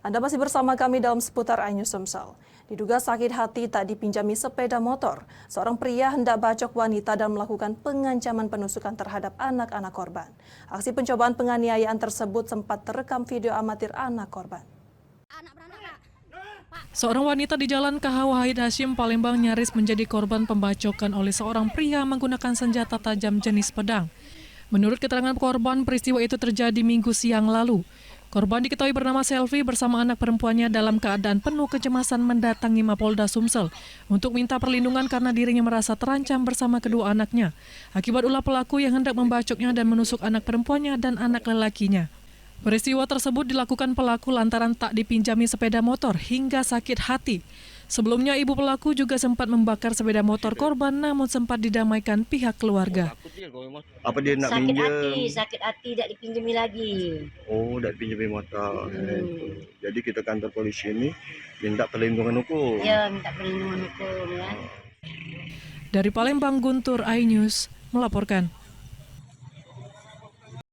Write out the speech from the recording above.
Anda masih bersama kami dalam seputar iNews Sumsel. Diduga sakit hati tak dipinjami sepeda motor, seorang pria hendak bacok wanita dan melakukan pengancaman penusukan terhadap anak-anak korban. Aksi pencobaan penganiayaan tersebut sempat terekam video amatir anak korban. Seorang wanita di Jalan KH Wahid Hashim, Palembang nyaris menjadi korban pembacokan oleh seorang pria menggunakan senjata tajam jenis pedang. Menurut keterangan korban, peristiwa itu terjadi Minggu siang lalu. Korban diketahui bernama Selvi bersama anak perempuannya dalam keadaan penuh kecemasan mendatangi Mapolda Sumsel untuk minta perlindungan karena dirinya merasa terancam bersama kedua anaknya akibat ulah pelaku yang hendak membacoknya dan menusuk anak perempuannya dan anak lelakinya. Peristiwa tersebut dilakukan pelaku lantaran tak dipinjami sepeda motor hingga sakit hati. Sebelumnya ibu pelaku juga sempat membakar sepeda motor korban namun sempat didamaikan pihak keluarga. Apa dia nak pinjam? Sakit hati tak dipinjami lagi. Oh, tak dipinjami motor. Jadi kita kantor polisi ini minta perlindungan hukum. Ya, minta perlindungan hukum ya. Dari Palembang, Guntur, iNews melaporkan.